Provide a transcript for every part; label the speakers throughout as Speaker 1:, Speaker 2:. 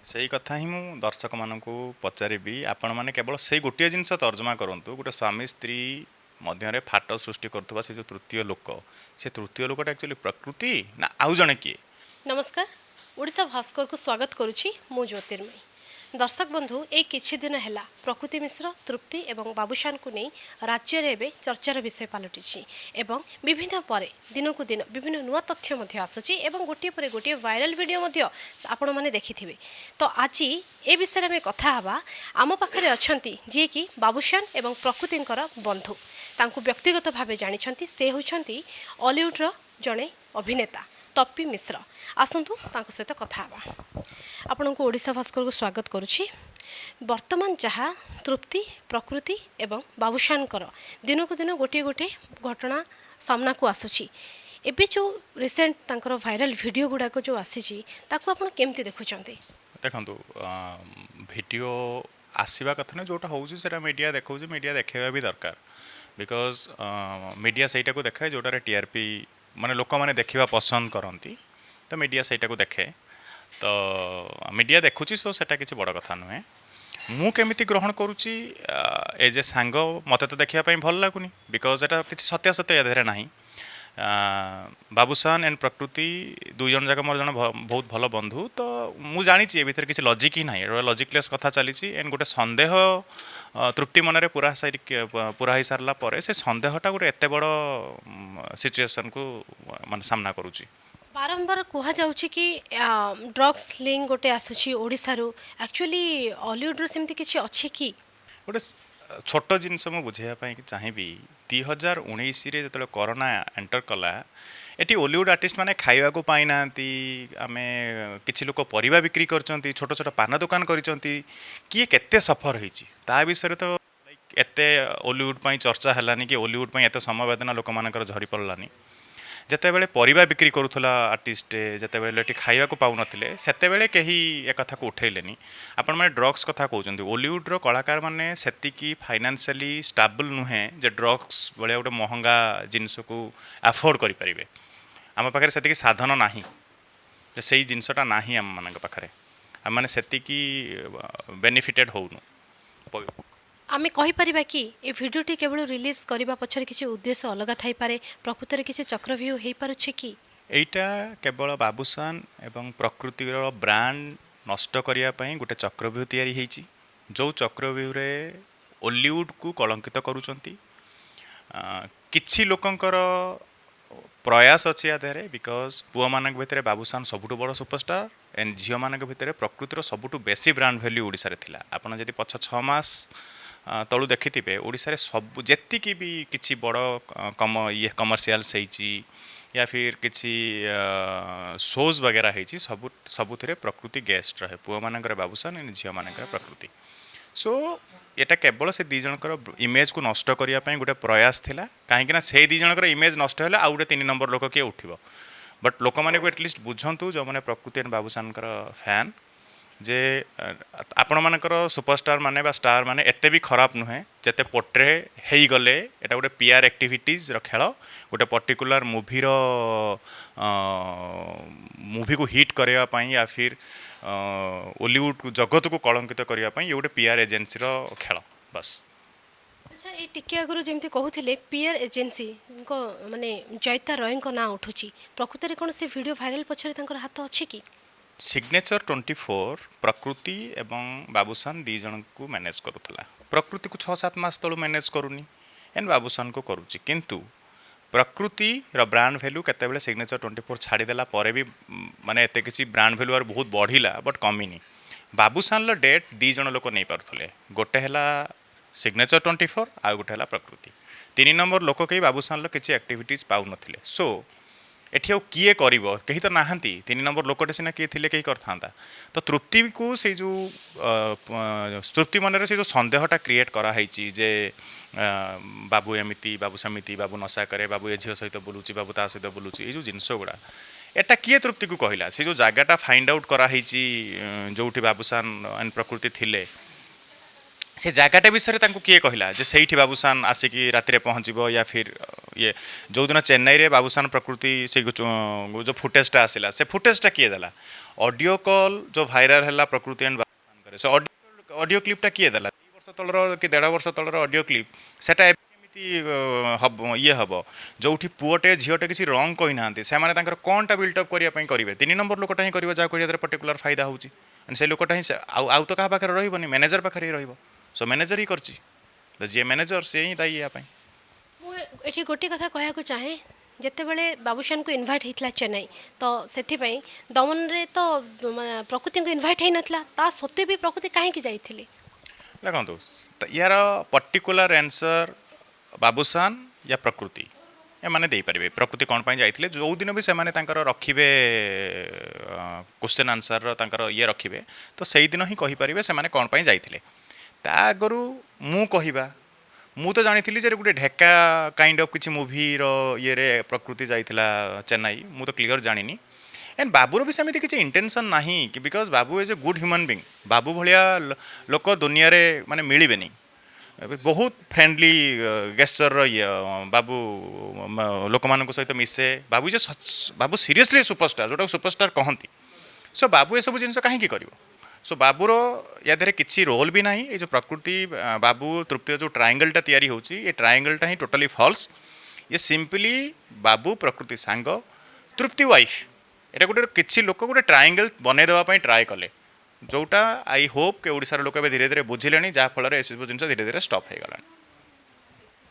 Speaker 1: ସେଇ କଥା ହିଁ ମୁଁ ଦର୍ଶକମାନଙ୍କୁ ପଚାରିବି ଆପଣମାନେ କେବଳ ସେଇ ଗୋଟିଏ ଜିନିଷ ତର୍ଜମା କରନ୍ତୁ ଗୋଟେ ସ୍ୱାମୀ ସ୍ତ୍ରୀ ମଧ୍ୟରେ ଫାଟ ସୃଷ୍ଟି କରୁଥିବା ସେ ଯେଉଁ ତୃତୀୟ ଲୋକ ସେ ତୃତୀୟ ଲୋକଟା ଆକ୍ଚୁଆଲି ପ୍ରକୃତି ନା ଆଉ ଜଣେ କିଏ?
Speaker 2: नमस्कार ओडिशा भास्कर को स्वागत करुछि मु ज्योतिर्मयी दर्शक बंधु ए किछि दिन हैला प्रकृति मिश्र तृप्ति एवं बाबूशान को नहीं राज्य रे एबे चर्चार विषय पलटिछि एवं विभिन्न परे दिन को दिन विभिन्न नुआ तथ्य मध्य आसुछि एवं गोटे परे गोटे वायरल वीडियो मध्य आपण माने देखिथिबे। तो आज ए विषय में कथा हवा आम पाखरे अछंती जे कि बाबूशान एवं प्रकृतिंकर बंधु तांको व्यक्तिगत भावे जानिछंती से होछंती हॉलीवुड रो जणे अभिनेता तप्पी मिश्र आसतु सहित कथा आपण को ओडिशा भास्कर को स्वागत करुछि। वर्तमान जहाँ तृप्ति प्रकृति एवं बाबूशानकर दिन को दिन गोटे गोटे घटना सामना को आसुछि एबे जो रिसेंट तांकर वायरल वीडियो गुड़ाक जो आसी आपन केमती देखुछंती?
Speaker 1: ଦେଖନ୍ତୁ ଭିଡ଼ିଓ ଆସିବା କଥା ନୁହେଁ ଯେଉଁଟା ହେଉଛି ସେଇଟା ମିଡ଼ିଆ ଦେଖାଉଛି ମିଡ଼ିଆ ଦେଖାଇବା ବି ଦରକାର ବିକଜ୍ ମିଡ଼ିଆ ସେଇଟାକୁ ଦେଖାଏ ଯେଉଁଟାରେ ଟିଆର୍ପି ମାନେ ଲୋକମାନେ ଦେଖିବା ପସନ୍ଦ କରନ୍ତି ତ ମିଡ଼ିଆ ସେଇଟାକୁ ଦେଖେ ତ ମିଡ଼ିଆ ଦେଖୁଛି ସୋ ସେଇଟା କିଛି ବଡ଼ କଥା ନୁହେଁ। ମୁଁ କେମିତି ଗ୍ରହଣ କରୁଛି ଏଜ୍ ଏ ସାଙ୍ଗ ମୋତେ ତ ଦେଖିବା ପାଇଁ ଭଲ ଲାଗୁନି ବିକଜ୍ ଏଟା କିଛି ସତ୍ୟାସତ୍ୟ ୟା ଦେହରେ ନାହିଁ। ବାବୁସାନ ଏଣ୍ଡ ପ୍ରକୃତି ଦୁଇ ଜଣ ଯାକ ମୋର ଜଣେ ବହୁତ ଭଲ ବନ୍ଧୁ ତ ମୁଁ ଜାଣିଛି ଏ ଭିତରେ କିଛି ଲଜିକ୍ ହିଁ ନାହିଁ ଲଜିକଲେସ୍ କଥା ଚାଲିଛି ଏଣ୍ଡ ଗୋଟେ ସନ୍ଦେହ ତୃପ୍ତି ମନରେ ପୁରା ହେଇସାରିଲା ପରେ ସେ ସନ୍ଦେହଟା ଗୋଟେ ଏତେ ବଡ଼ ସିଚୁଏସନ୍କୁ ମାନେ ସାମ୍ନା କରୁଛି।
Speaker 2: बारंबार कह जाउछि कि ड्रग्स लिंक गोटे आसुछि ओडिसा रो एक्चुअली हॉलीवुड रो सेमती किछि अछि कि
Speaker 1: ଗୋଟେ ଛୋଟ ଜିନିଷ ମୁଁ ବୁଝେଇବା ପାଇଁ ଚାହିଁବି 2019ରେ ଯେତେବେଳେ କରୋନା ଏଣ୍ଟର କଲା ଏଠି ଓଲିଉଡ୍ ଆର୍ଟିଷ୍ଟ ମାନେ ଖାଇବାକୁ ପାଇନାହାନ୍ତି ଆମେ କିଛି ଲୋକ ପରିବା ବିକ୍ରି କରିଛନ୍ତି ଛୋଟ ଛୋଟ ପାନ ଦୋକାନ କରିଛନ୍ତି କିଏ କେତେ ସଫର ହେଇଛି ତା ବିଷୟରେ ତ ଏତେ ଓଲିଉଡ୍ ପାଇଁ ଚର୍ଚ୍ଚା ହେଲାନି କି ଓଲିଉଡ୍ ପାଇଁ ଏତେ ସମବେଦନା ଲୋକମାନଙ୍କର ଝରି ପଡ଼ିଲାନି। ଯେତେବେଳେ ପରିବା ବିକ୍ରି କରୁଥିଲା ଆର୍ଟିଷ୍ଟ ଯେତେବେଳେ ଏଠି ଖାଇବାକୁ ପାଉନଥିଲେ ସେତେବେଳେ କେହି ଏ କଥାକୁ ଉଠେଇଲେନି। ଆପଣମାନେ ଡ୍ରଗ୍ସ କଥା କହୁଛନ୍ତି ଓଲିଉଡ୍ର କଳାକାରମାନେ ସେତିକି ଫାଇନାନ୍ସିଆଲି ଷ୍ଟାବଲ୍ ନୁହେଁ ଯେ ଡ୍ରଗ୍ସ ଭଳିଆ ଗୋଟେ ମହଙ୍ଗା ଜିନିଷକୁ ଆଫୋର୍ଡ଼ କରିପାରିବେ। ଆମ ପାଖରେ ସେତିକି ସାଧନ ନାହିଁ ଯେ ସେଇ ଜିନିଷଟା ନାହିଁ ଆମମାନଙ୍କ ପାଖରେ ଆମମାନେ ସେତିକି ବେନିଫିଟେଡ଼ ହେଉନୁ।
Speaker 2: आमे कहि परिबा कि ए भिडियोटी केवल रिलीज करबा पछरे किछि उद्देश्य अलग थाई पारे प्रकृतिर किछि चक्रव्यूह हेई पारुछि कि
Speaker 1: एइटा केवल बाबूसान एवं प्रकृतिर ब्रांड नष्ट करिया पई गोटे चक्रव्यूह तैयारी ହେଇଛି जो चक्रव्यूह रे ओलिउड को कलंकित करूचंती किछि लोकंकर प्रयास अछि आधरे बिकॉज पुआ मानक भितरे बाबूसान सबुठु बड़ सुपरस्टार एंड झियो मानक भितरे प्रकृतिर सबुठु बेसी ब्रांड वैल्यू ओडिसा रे थिला। आपण जदि पछ 6 मास तलु देखिथिबे ओडिसा रे सब जेतिकी भी किछि बड़ ये कमर्शियल्स ହେଇଛି या फिर किसी शोज वगैरह है सबुथिरे प्रकृति गेस्ट रहे पुआ मानकर बाबूसान झील मानकर प्रकृति सो एटा केवल से दी जनकर इमेज को नष्ट करने गोटे प्रयास थिला कहीं से दी जनकर इमेज नष्ट है आउ गोटे 3 नंबर लोक किए उठिबो बट लोक माने को एटलिस्ट बुझंतु जो मैंने प्रकृति एंड बाबूसान फैन जे आपण मानकर सुपरस्टार माने बा स्टार माने एते भी खराब नुहे जते पोर्ट्रे हेई गले एटा गोटे पीआर एक्टिविटीज रो खेल गोटे पर्टिकुलर मूवी को हिट करया पई या फिर हॉलीवुड जगत को कलंकित करया पई ये गोटे पीआर एजेंसी रो खेल बस।
Speaker 2: अच्छा ये टिके आगु जमती कहूले पीआर एजेंसी को माने जयता रॉय को ना उठुची प्रकृति कौन से वीडियो वायरल पछरे तांकर हाथ अछि कि
Speaker 1: सिग्नेचर 24 प्रकृति एवं बाबूसान दी जन को मैनेज करुला प्रकृति को 6-7 मास तलू मैनेज करूनी एंड बाबूसान को करुच्ची किंतु प्रकृति ब्रांड वैल्यू केतेबेले सिग्नेचर 24 छाड़ीदेला पर भी माने एते किसी ब्रांड वैल्यू बहुत बढ़िला बट कमिनी बाबूसान डेट दी जन लोक नहीं पारुले गोटे है सिग्नेचर 24 आ गोटे है प्रकृति 3 नंबर लोक कहीं बाबूसान किसी एक्टिविटीज पाऊ नथिले सो एठी आउ किए करिवो कहीं तो नाहंती 3 नंबर लोकटे सिना किए थिले कहीं करथांता तो तृप्ति को से जो तृप्ति मनरे से जो संदेहटा क्रिएट करा हैची जे बाबू एमिति बाबू समिति बाबू नशा करे बाबू ए झियो सहित बुलुची बाबू ता सहित बुलुची ए जो जिनस गुड़ा एटा किए तृप्ति को कहला से जो जगाटा फाइंड आउट करा हैची जोठी बाबूसान एंड प्रकृति थिले से जगटा विषय किए कहला जे सही बाबूसान आसिकी राति पहुँचब या फिर ये जो दिन चेन्नई रे बाबूसान प्रकृति से जो फुटेजटा आसला से फुटेजटा किए देला ऑडियो कॉल जो भाइराल है प्रकृति एंड बाबूसान से ऑडियो क्लिपटा किए देला 2 वर्ष तलर कि 1.5 वर्ष तलर ऑडियो क्लिप सेटा एमती ये हम जो पुओटे झीटे किसी रंग कही ना से कौनटा बिल्डअप करने करेंगे 3 नंबर लोकटा ही कर जहाँ कर पर्टिकुलर फायदा होची से लोकटा ही आउ तो क्या पाखे रही मैनेजर पाखे ही सो मैनेजर ही कर जी मैनेजर से ही दायी या
Speaker 2: ये गोटे कथा कहूँ चाहे जितेबले बाबूशान को इनभाइट होता चेन्नई तो से दमन रे तो प्रकृति को इनभाइट हो नाला ता सत्वे भी प्रकृति कहीं जाइए
Speaker 1: देखो यार पर्टिकुलर आंसर बाबूसान या प्रकृति ए माने दे पारे प्रकृति कौन पाई जाइथिले जो दिन भी से माने तांकर रखिबे क्वेश्चन आंसर तांकर ये रखिबे तो सही दिन ही कहि परिबे से माने कौन पाई जाइथिले ता आगरु मु कहिबा मु तो जानी जे गोटे ढेका काइंड ऑफ किसी मूवी रो ये रे प्रकृति जाइथिला चेन्नई मु तो क्लियर जानिनी एंड बाबूर भी सेमती किसी इंटेंशन नहीं कि because Babu is a good human being Babu भाया लोक दुनिया रे माने मिलबेनी बहुत फ्रेंडली गेस्चर ये बाबू लोक मान सहित मिसे बाबू जे बाबू सीरियसली सुपरस्टार जोटा सुपरस्टार कहती सो बाबू ये सब जिन कहीं कर सो बाबूर या किसी रोल भी ना ये जो प्रकृति बाबू तृप्ति जो ट्रायंगलटा तैयारी होची ये ट्रायंगलटा ही टोटली फॉल्स ये सिंपली बाबू प्रकृति सांग तृप्ति वाइफ एटा गोटे किसी लोक गोटे ट्रायंगल बनई देवाई ट्राए कले जोटा आई होप के ओडिशार लोक धीरे धीरे बुझिले जहाँफल ए सब जिन धीरे धीरे स्टप हो गला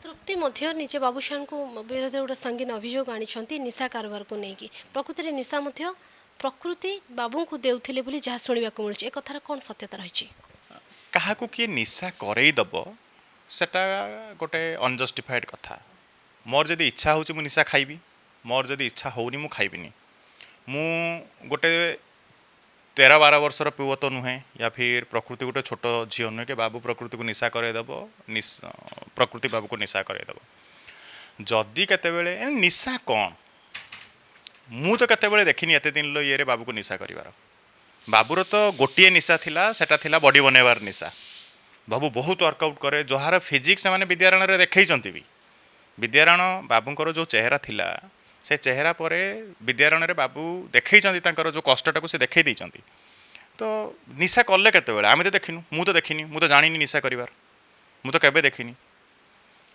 Speaker 2: तृप्ति मध्य निजे बाबूशान को विरोध गोटे संगीन अभियोग आनी निशा कारबार को लेकिन प्रकृति निशा मध्य प्रकृति बाबू को देउथिले बोली जहाँ शुणा मिलूँ एक कथार कौन सत्यता रही
Speaker 1: क्या किए निशा करईदब सेटा गोटे अनजस्टिफाइड कथा मोर जदि इच्छा हो निशा खाइबी मोर जदि इच्छा होनी मु खाइबिनी मु गोटे 13-12 वर्षर पुओ तो नुहे या फिर प्रकृति गोटे छोट झील नुहे कि बाबू प्रकृति को निशा करईदब प्रकृति बाबू को निशा करईदब जदि केतेबेले निशा कौन मु तो केतेबेले देखिनी एते दिन लो ये बाबू को निशा करिवार बाबूर तो गोटे निशा थिला सेटा थिला बॉडी बनैबार निशा बाबू बहुत वर्कआउट करे जहार फिजिक्स से विद्यारण रे देखैचंती भी विद्यारण बाबूंकर जो चेहरा थिला से चेहरा पर विद्यारण रे बाबू देखैचंती तांकर जो कष्टटा को से देखै दैचंती तो निशा कले केतेबेले आमे तो देखिनु मु तो देखिनी मु तो जानिनी निशा करिवार मु तो केबे देखिनी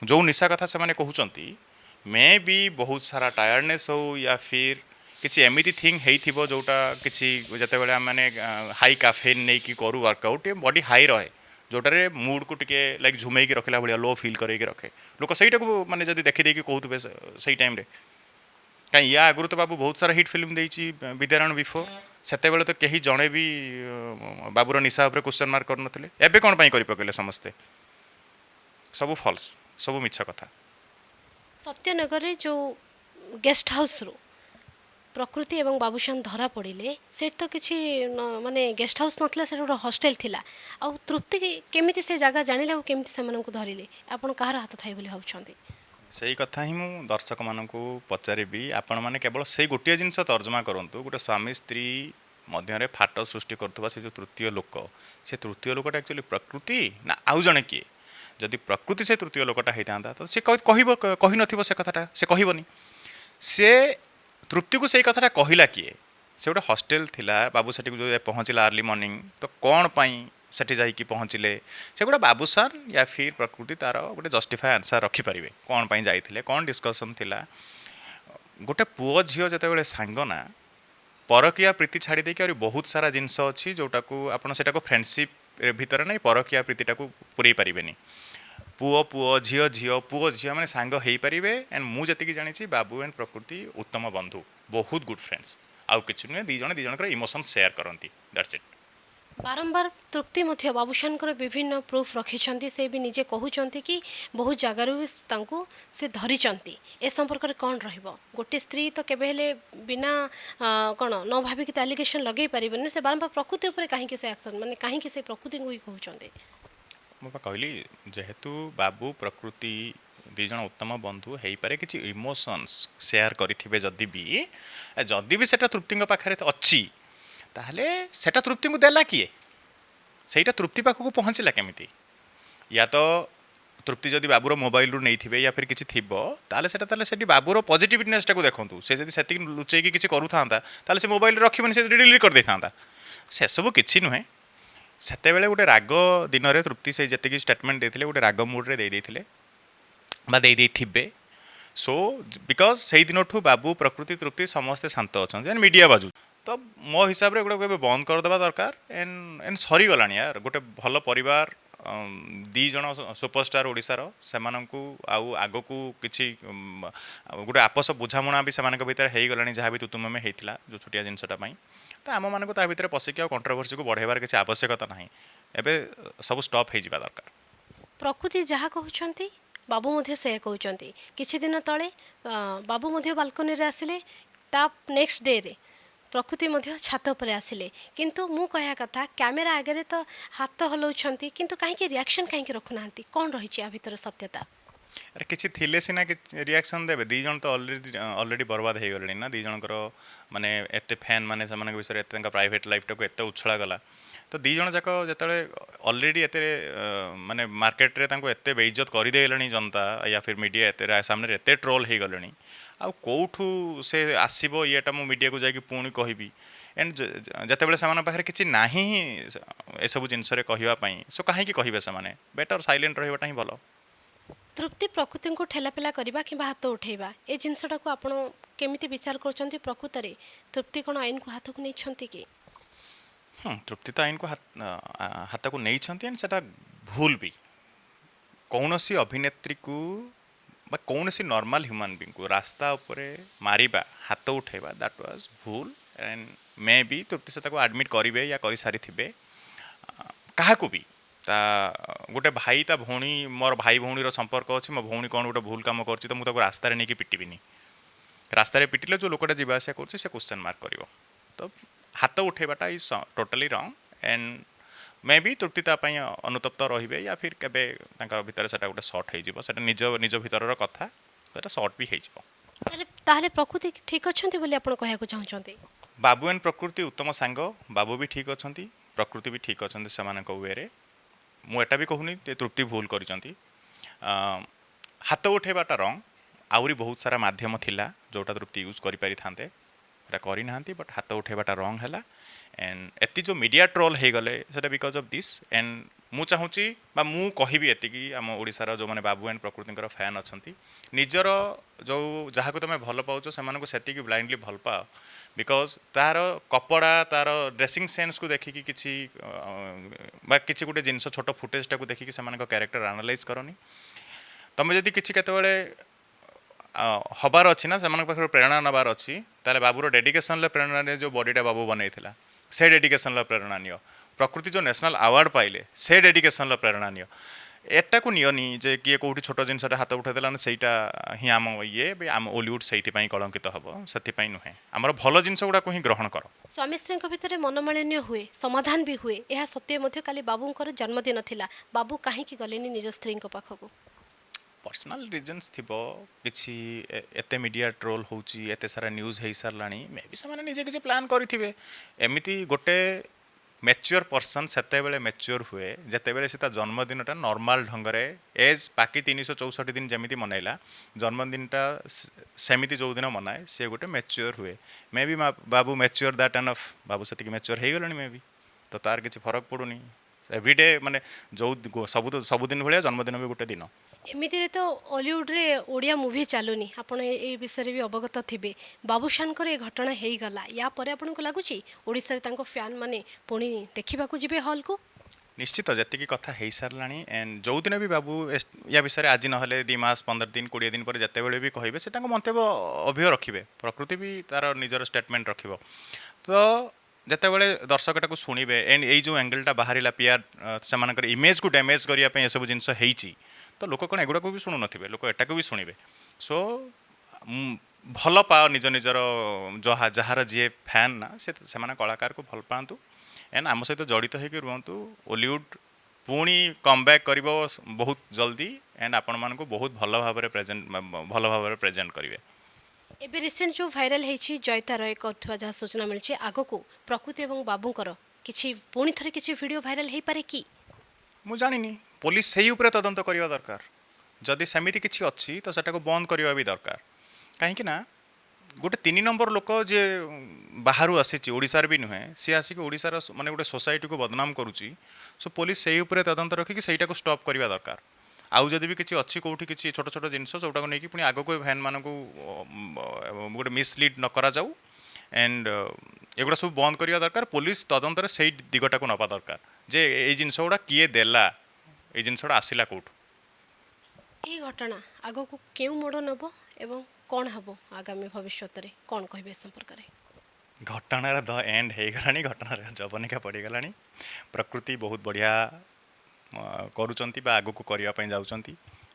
Speaker 1: जो निशा कथा से माने कहउचंती मे भी बहुत सारा टायर्डनेस हो या फिर किसी एमिति थिंग हेइथिबो जोटा किसी जतेबेले माने हाई कैफेन नै कि करू वर्कआउट ये बॉडी हाई रहे जोटारे मूड को टिके लाइक झुमेई के रखला भलिया लो फील करे के रखे लोक सहीटा को माने जदी देखि देकी कहउतबे सही टाइम रे कहीं या आगुरु तो बाबू बहुत सारा हिट फिल्म देइची विद्यारण बिफोर सेतेबेले तो केही जणे भी बाबूर निशा ऊपर क्वेश्चन मार्क कर नथिले एबे कोन पई करि पकेले समस्ते सब फॉल्स सब मिछ कथा
Speaker 2: सत्यनगर जो गेस्ट हाउस रो प्रकृति एवं बाबूशान धरा पड़े से तो किसी माने गेस्ट हाउस नथिला से गोटे हॉस्टेल थिला आ तृप्ति केमिति से जगह जानिला केमिति से मानन को धरिले आपण कहार हाथ थाई बोली भाबछंती
Speaker 1: सही कथा ही मु दर्शक मानन को पचारिबी आपण माने केवल से गोटे जिनस तर्जमा करंतु गोटे स्वामी स्त्री मध्य रे फाट सृष्टि करथबा से जो तृतीय लोक से तृतीय लोकटा एक्चुअली प्रकृति ना आउ जने किए जदि प्रकृति से तृतीय लोकटा होता तो से कही नथिबो से कथाटा से कहबनी से तृप्ति को से कथाटा कहला किए से गोटे हॉस्टेल थिला बाबू सेठी जो पहुँचला अर्ली मॉर्निंग तो कौन पाई सेठी जाइकी पहुँचले से गोटे बाबूसान या फिर प्रकृति तार गोटे जस्टिफाई आंसर रखिपारे कौन पाई जाइथिले कौन डिस्कसन थिला गोटे पुओ झील जितेबाला सांग ना परकिया प्रीति छाड़ी देकी और बहुत सारा जिनस अच्छी जोटा को आपड़ से फ्रेंडशिप भितर ना परकिया प्रीतिटा को पूरे पारे पुओ पुओ झील झील पुओ झील मैंने सांग हो पारे एंड मुझे जानी बाबू एंड प्रकृति उत्तम बंधु बहुत गुड फ्रेंड्स आउ कि नुहे दी जन इमोशन शेयर करती दैट्स इट
Speaker 2: बारंबार तृप्ति मध्य बाबूशान विभिन्न प्रूफ रखिंट से भी निजे कहते कि बहुत जगार भी से धरी ए संपर्क में कौन रोटे स्त्री तो केबे बिना कौन न भाविक एलिगेशन लगे पारे से बारंबार प्रकृति उपर कहीं से एक्शन माने कहीं से प्रकृति को ही कहते
Speaker 1: मुझे कहली जेहेतु बाबू प्रकृति दी जन उत्तम बंधु हो पारे कि इमोशंस शेयर करेंगे जदि भी सेटा तृप्ति पाखे अच्छी ताहले सेटा तृप्ति को देला किए सेटा तृप्ति पाखक पहुँचला केमिति या तो ତୃପ୍ତି ଯଦି ବାବୁର ମୋବାଇଲରୁ ନେଇଥିବେ ୟା ଫିର କିଛି ଥିବ ତାହେଲେ ସେଠି ବାବୁର ପଜିଟିଭନେସଟାକୁ ଦେଖନ୍ତୁ। ସେ ଯଦି ସେତିକି ଲୁଚେଇକି କିଛି କରୁଥାନ୍ତା ତାହେଲେ ସେ ମୋବାଇଲରେ ରଖିବନି, ସେ ଡିଲିଟ୍ କରିଦେଇଥାନ୍ତା। ସେସବୁ କିଛି ନୁହେଁ। ସେତେବେଳେ ଗୋଟେ ରାଗ ଦିନରେ ତୃପ୍ତି ସେ ଯେତିକି ଷ୍ଟେଟମେଣ୍ଟ ଦେଇଥିଲେ ଗୋଟେ ରାଗ ମୁଡ଼୍ରେ ଦେଇଥିଲେ ବା ଦେଇଥିବେ। ସୋ ବିକଜ ସେଇ ଦିନଠୁ ବାବୁ ପ୍ରକୃତି ତୃପ୍ତି ସମସ୍ତେ ଶାନ୍ତ ଅଛନ୍ତି, ମିଡ଼ିଆ ବାଜୁ। ତ ମୋ ହିସାବରେ ଏଗୁଡ଼ାକୁ ଏବେ ବନ୍ଦ କରିଦେବା ଦରକାର। ଏଣ୍ଡ ସରିଗଲାଣି ୟାର। ଗୋଟେ ଭଲ ପରିବାର, ଦୁଇ ଜଣ ସୁପରଷ୍ଟାର ଓଡ଼ିଶାର, ସେମାନଙ୍କୁ ଆଉ ଆଗକୁ କିଛି ଗୋଟେ ଆପୋଷ ବୁଝାମଣା ବି ସେମାନଙ୍କ ଭିତରେ ହେଇଗଲାଣି, ଯାହା ବି ତୁମେ ହେଇଥିଲା ଯେଉଁ ଛୋଟିଆ ଜିନିଷଟା ପାଇଁ। ତ ଆମମାନଙ୍କୁ ତା ଭିତରେ ପଶିକି ଆଉ କଣ୍ଟ୍ରୋଭର୍ସିକୁ ବଢ଼େଇବାର କିଛି ଆବଶ୍ୟକତା ନାହିଁ। ଏବେ ସବୁ ଷ୍ଟପ୍ ହେଇଯିବା ଦରକାର।
Speaker 2: ପ୍ରକୃତି ଯାହା କହୁଛନ୍ତି ବାବୁ ମଧ୍ୟ ସେୟା କହୁଛନ୍ତି। କିଛି ଦିନ ତଳେ ବାବୁ ମଧ୍ୟ ବାଲକୋନିରେ ଆସିଲେ, ତା ନେକ୍ସଟ ଡେରେ ପ୍ରକୃତି ମଧ୍ୟ ଛାତ ଉପରେ ଆସିଲେ। କିନ୍ତୁ ମୁଁ କହିବା କଥା, କ୍ୟାମେରା ଆଗରେ ତ ହାତ ହଲାଉଛନ୍ତି, କିନ୍ତୁ କାହିଁକି ରିଆକ୍ସନ୍ କାହିଁକି ରଖୁନାହାନ୍ତି? କ'ଣ ରହିଛି ଆ ଭିତରେ ସତ୍ୟତା?
Speaker 1: ଆରେ କିଛି ଥିଲେ ସିନା କିଛି ରିଆକ୍ସନ୍ ଦେବେ। ଦୁଇ ଜଣ ତ ଅଲରେଡ଼ି ବର୍ବାଦ ହେଇଗଲେଣି ନା। ଦୁଇ ଜଣଙ୍କର ମାନେ ଏତେ ଫ୍ୟାନ୍, ମାନେ ସେମାନଙ୍କ ବିଷୟରେ ଏତେ ତାଙ୍କ ପ୍ରାଇଭେଟ୍ ଲାଇଫ୍ଟାକୁ ଏତେ ଉଛଳା ଗଲା। ତ ଦୁଇ ଜଣ ଯାକ ଯେତେବେଳେ ଅଲରେଡ଼ି ଏତେ ମାନେ ମାର୍କେଟରେ ତାଙ୍କୁ ଏତେ ବେଇଜ୍ଜତ କରିଦେଲେଣି ଜନତା, ୟା ଫିର୍ ମିଡ଼ିଆ ଏତେ ସାମ୍ନାରେ ଏତେ ଟ୍ରୋଲ୍ ହେଇଗଲେଣି, ଆଉ କେଉଁଠୁ ସେ ଆସିବ ଇଏଟା ମୁଁ ମିଡ଼ିଆକୁ ଯାଇକି ପୁଣି କହିବି? ଏଣ୍ଡ ଯେତେବେଳେ ସେମାନଙ୍କ ପାଖରେ କିଛି ନାହିଁ ଏସବୁ ଜିନିଷରେ କହିବା ପାଇଁ, ସୋ କାହିଁକି କହିବେ ସେମାନେ? ବେଟର୍ ସାଇଲେଣ୍ଟ ରହିବାଟା ହିଁ ଭଲ।
Speaker 2: ତୃପ୍ତି ପ୍ରକୃତିଙ୍କୁ ଠେଲାପେଲା କରିବା କିମ୍ବା ହାତ ଉଠାଇବା, ଏ ଜିନିଷଟାକୁ ଆପଣ କେମିତି ବିଚାର କରୁଛନ୍ତି? ପ୍ରକୃତରେ ତୃପ୍ତି କ'ଣ ଆଇନକୁ ହାତକୁ ନେଇଛନ୍ତି କି?
Speaker 1: ତୃପ୍ତି ତ ଆଇନକୁ ହାତକୁ ନେଇଛନ୍ତି, ଏଣ୍ଡ ସେଟା ଭୁଲ ବି। କୌଣସି ଅଭିନେତ୍ରୀକୁ ବା କୌଣସି ନର୍ମାଲ ହ୍ୟୁମାନ୍ ବିଙ୍ଗକୁ ରାସ୍ତା ଉପରେ ମାରିବା, ହାତ ଉଠାଇବା, ଦ୍ୟାଟ୍ ୱାଜ୍ ଭୁଲ। ଏଣ୍ଡ ମେ ବି ତୃପ୍ତି ସେ ତାକୁ ଆଡ଼ମିଟ୍ କରିବେ ୟା କରିସାରିଥିବେ। କାହାକୁ ବି ତା ଗୋଟେ ଭାଇ ତା ଭଉଣୀ, ମୋର ଭାଇ ଭଉଣୀର ସମ୍ପର୍କ ଅଛି, ମୋ ଭଉଣୀ କ'ଣ ଗୋଟେ ଭୁଲ କାମ କରୁଛି ତ ମୁଁ ତାକୁ ରାସ୍ତାରେ ନେଇକି ପିଟିବିନି। ରାସ୍ତାରେ ପିଟିଲେ ଯେଉଁ ଲୋକଟା ଯିବା ଆସିବା କରୁଛି ସେ କ୍ୱେଶ୍ଚନ୍ ମାର୍କ କରିବ। ତ ହାତ ଉଠାଇବାଟା ଇଜ୍ ଟୋଟାଲି ରଙ୍ଗ। ଏଣ୍ଡ ମେ ବି ତୃପ୍ତି ତା ପାଇଁ ଅନୁତପ୍ତ ରହିବେ, ୟା ଫିର୍ କେବେ ତାଙ୍କ ଭିତରେ ସେଟା ଗୋଟେ ସର୍ଟ ହେଇଯିବ। ସେଟା ନିଜ ଭିତରର କଥା, ସେଟା ସର୍ଟ ବି ହେଇଯିବ।
Speaker 2: ତାହେଲେ ପ୍ରକୃତି ଠିକ୍ ଅଛନ୍ତି ବୋଲି ଆପଣ କହିବାକୁ ଚାହୁଁଛନ୍ତି?
Speaker 1: ବାବୁ ଏଣ୍ଡ ପ୍ରକୃତି ଉତ୍ତମ ସାଙ୍ଗ। ବାବୁ ବି ଠିକ୍ ଅଛନ୍ତି, ପ୍ରକୃତି ବି ଠିକ୍ ଅଛନ୍ତି ସେମାନଙ୍କ ୱେରେ। ମୁଁ ଏଟା ବି କହୁନି ଯେ ତୃପ୍ତି ଭୁଲ କରିଛନ୍ତି। ହାତ ଉଠାଇବାଟା ରଙ୍ଗ। ଆହୁରି ବହୁତ ସାରା ମାଧ୍ୟମ ଥିଲା ଯେଉଁଟା ତୃପ୍ତି ୟୁଜ୍ କରିପାରିଥାନ୍ତେ, ସେଟା କରିନାହାନ୍ତି। ବଟ୍ ହାତ ଉଠାଇବାଟା ରଙ୍ଗ ହେଲା। ଏଣ୍ଡ ଏତି ଯେଉଁ ମିଡ଼ିଆ ଟ୍ରୋଲ୍ ହେଇଗଲେ ସେଟା ବିକଜ୍ ଅଫ୍ ଦିସ୍। ଏଣ୍ଡ ମୁଁ ଚାହୁଁଛି ବା ମୁଁ କହିବି ଏତିକି, ଆମ ଓଡ଼ିଶାର ଯେଉଁମାନେ ବାବୁ ଏଣ୍ଡ ପ୍ରକୃତିଙ୍କର ଫ୍ୟାନ୍ ଅଛନ୍ତି, ନିଜର ଯେଉଁ ଯାହାକୁ ତୁମେ ଭଲ ପାଉଛ ସେମାନଙ୍କୁ ସେତିକି ବ୍ଲାଇଣ୍ଡଲି ଭଲ ପାଅ। ବିକଜ ତାର କପଡ଼ା, ତାର ଡ୍ରେସିଂ ସେନ୍ସକୁ ଦେଖିକି କିଛି ବା କିଛି ଗୋଟେ ଜିନିଷ, ଛୋଟ ଫୁଟେଜଟାକୁ ଦେଖିକି ସେମାନଙ୍କ କ୍ୟାରେକ୍ଟର ଆନାଲାଇଜ୍ କରନି। ତୁମେ ଯଦି କିଛି କେତେବେଳେ ହବାର ଅଛି ନା, ସେମାନଙ୍କ ପାଖରୁ ପ୍ରେରଣା ନେବାର ଅଛି, ତାହେଲେ ବାବୁର ଡେଡିକେସନ୍ରେ ପ୍ରେରଣା ନିଅ। ଯେଉଁ ବଡ଼ିଟା ବାବୁ ବନେଇଥିଲା ସେ ଡେଡିକେସନ୍ର ପ୍ରେରଣା ନିଅ। ପ୍ରକୃତି ଯେଉଁ ନ୍ୟାସନାଲ୍ ଆୱାର୍ଡ଼ ପାଇଲେ ସେ ଡେଡିକେସନ୍ର ପ୍ରେରଣା ନିଅ। ଏଟାକୁ ନିଅନି ଯେ କିଏ କେଉଁଠି ଛୋଟ ଜିନିଷଟା ହାତ ଉଠାଇଦେଲା ନା ସେଇଟା ହିଁ ଆମ ଆମ ଓଲିଉଡ଼ ସେଇଥିପାଇଁ କଳଙ୍କିତ ହେବ। ସେଥିପାଇଁ ନୁହେଁ, ଆମର ଭଲ ଜିନିଷ ଗୁଡ଼ାକୁ ହିଁ ଗ୍ରହଣ କର।
Speaker 2: ସ୍ୱାମୀ ସ୍ତ୍ରୀଙ୍କ ଭିତରେ ମନମାଳିନ୍ୟ ହୁଏ, ସମାଧାନ ବି ହୁଏ, ଏହା ସତ୍ୟ। ମଧ୍ୟ କାଲି ବାବୁଙ୍କର ଜନ୍ମଦିନ ଥିଲା, ବାବୁ କାହିଁକି ଗଲେନି ନିଜ ସ୍ତ୍ରୀଙ୍କ ପାଖକୁ?
Speaker 1: ପର୍ସନାଲ୍ ରିଜନ୍ସ ଥିବ କିଛି। ଏତେ ମିଡ଼ିଆ ଟ୍ରୋଲ୍ ହେଉଛି, ଏତେ ସାରା ନ୍ୟୁଜ୍ ହେଇସାରିଲାଣି, ମେ ବି ସେମାନେ ନିଜେ କିଛି ପ୍ଲାନ୍ କରିଥିବେ। ଏମିତି ଗୋଟେ ମ୍ୟାଚ୍ୟୁର୍ ପର୍ସନ୍ ସେତେବେଳେ ମ୍ୟାଚ୍ୟୁର୍ ହୁଏ ଯେତେବେଳେ ସେ ତା ଜନ୍ମଦିନଟା ନର୍ମାଲ୍ ଢଙ୍ଗରେ, ଏଜ୍ ବାକି 364 ଦିନ ଯେମିତି ମନେଇଲା, ଜନ୍ମଦିନଟା ସେମିତି ଯେଉଁଦିନ ମନାଏ, ସେ ଗୋଟେ ମ୍ୟାଚ୍ୟୁର୍ ହୁଏ। ମେ ବି ବାବୁ ମ୍ୟାଚ୍ୟୁର୍ ଦ୍ୟାଟ୍ ଏନଫ୍। ବାବୁ ସେତିକି ମ୍ୟାଚ୍ୟୁର୍ ହେଇଗଲେଣି ମେ ବି। ତ ତାର କିଛି ଫରକ ପଡ଼ୁନି। ଏଭ୍ରିଡେ ମାନେ ସବୁଦିନ ଭଳିଆ ଜନ୍ମଦିନ ବି ଗୋଟେ ଦିନ।
Speaker 2: ଏମିତିରେ ତ ଅଲିଉଡ଼ରେ ଓଡ଼ିଆ ମୁଭି ଚାଲୁନି, ଆପଣ ଏଇ ବିଷୟରେ ବି ଅବଗତ ଥିବେ। ବାବୁସାନଙ୍କର ଏ ଘଟଣା ହେଇଗଲା, ୟା ପରେ ଆପଣଙ୍କୁ ଲାଗୁଛି ଓଡ଼ିଶାରେ ତାଙ୍କ ଫ୍ୟାନ୍ ମାନେ ପୁଣି ଦେଖିବାକୁ ଯିବେ ହଲ୍କୁ?
Speaker 1: ନିଶ୍ଚିତ, ଯେତିକି କଥା ହେଇସାରିଲାଣି। ଏଣ୍ଡ ଯେଉଁଦିନ ବି ବାବୁ ୟା ବିଷୟରେ ଆଜି ନହେଲେ 2 ମାସ 15 ଦିନ 20 ଦିନ ପରେ ଯେତେବେଳେ ବି କହିବେ, ସେ ତାଙ୍କ ମନ୍ତବ୍ୟ ଅଭିୟ ରଖିବେ। ପ୍ରକୃତି ବି ତାର ନିଜର ଷ୍ଟେଟମେଣ୍ଟ ରଖିବ। ତ ଯେତେବେଳେ ଦର୍ଶକ ଏଟାକୁ ଶୁଣିବେ, ଏଣ୍ଡ ଏଇ ଯେଉଁ ଆଙ୍ଗେଲଟା ବାହାରିଲା, ପିଆର ସେମାନଙ୍କର ଇମେଜକୁ ଡ୍ୟାମେଜ୍ କରିବା ପାଇଁ ଏସବୁ ଜିନିଷ ହେଇଛି, ତ ଲୋକ କ'ଣ ଏଗୁଡ଼ାକୁ ବି ଶୁଣୁନଥିବେ? ଲୋକ ଏଟାକୁ ବି ଶୁଣିବେ। ସୋ ଭଲ ପାଅ ନିଜର ଯାହାର ଯିଏ ଫ୍ୟାନ୍ ନା, ସେମାନେ କଳାକାରକୁ ଭଲ ପାଆନ୍ତୁ। ଏଣ୍ଡ ଆମ ସହିତ ଜଡ଼ିତ ହେଇକି ରୁହନ୍ତୁ। ଓଲିଉଡ଼ ପୁଣି କମ୍ବ୍ୟାକ୍ କରିବ ବହୁତ ଜଲ୍ଦି। ଏଣ୍ଡ ଆପଣମାନଙ୍କୁ ବହୁତ ଭଲ ଭାବରେ ପ୍ରେଜେଣ୍ଟ କରିବେ।
Speaker 2: ଏବେ ରିସେଣ୍ଟ ଯେଉଁ ଭାଇରାଲ ହେଇଛି ଜୟିତା ରୟ କରୁଥିବା ଯାହା ସୂଚନା ମିଳିଛି, ଆଗକୁ ପ୍ରକୃତି ଏବଂ ବାବୁଙ୍କର ପୁଣି ଥରେ କିଛି ଭିଡ଼ିଓ ଭାଇରାଲ ହେଇପାରେ କି?
Speaker 1: ମୁଁ ଜାଣିନି, ପୋଲିସ ସେଇ ଉପରେ ତଦନ୍ତ କରିବା ଦରକାର। जदि सेमिति किछि अछि तो सेटाको बंद करबा भी दरकार कहीं ना गोटे 3 नंबर लोक जे बाहर आसी ओडिशार भी नुहे सी आसिक ओडिशार माने गोटे सोसाइटी को बदनाम करुच्ची सो पुलिस से उपरे तदंत रखिक सहीटा को स्टॉप करवा दरकार आउ जदि भी किसी अच्छी कौटी किसी छोट छोट जिनस जोटा नहीं पुणी आग को भैन मान गोटे मिसलीड न करा जाऊ एंड एगुड़ा सब बंद करवा दरकार पुलिस तदंतर से दिगटा को नवा दरकार जे ये जिनस गुड़ा किए देला ये जिनसटा आसला कौटू
Speaker 2: এই ঘটনা আগକୁ কেউ মোড় নেব এবং କ'ଣ ହେବ ଆଗାମୀ ଭବିଷ୍ୟତରେ କ'ଣ କହିବେ ଏ ସମ୍ପର୍କରେ?
Speaker 1: घटनार द एंड हो गलानी घटनार जवनिका पड़गला प्रकृति बहुत बढ़िया करुँच आगू करने जाऊँच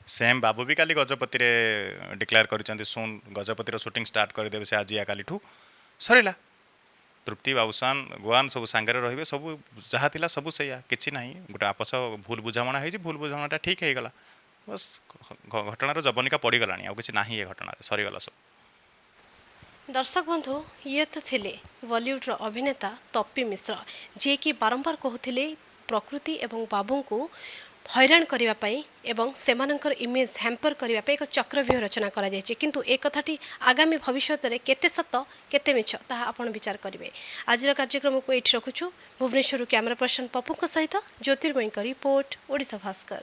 Speaker 1: सेम बाबू भी काली गजपति डिक्लेयर कर सुन गजपतिर शूटिंग स्टार्ट करदे से आज या काली सरला तृप्ति बाबूसान गोवान सब सांगे रे सब जहाँ थिला सब से किसी ना गोटे आपस भूल बुझाणा हो भूल बुझाणा ठीक हो गला बस घटनार जवनिका पड़गला आ कि ना ये घटना सरीगला सब।
Speaker 2: दर्शक बंधु ये तो थिले बॉलीवुड अभिनेता तप्पी मिश्र जे कि बारंबार कहते प्रकृति एवं बाबू को हैरान करने एवं सेमानंकर इमेज हैम्पर करने एक चक्रव्यूह रचना करा जायछि किंतु एक कथाटी आगामी भविष्य में केते सत केते मिछ ताहा आपण विचार करेंगे। आज कार्यक्रम को ये रखुछु भुवनेश्वर कैमरा पर्सन पप्पू सहित ज्योतिर्मयी रिपोर्ट ओडिशा भास्कर।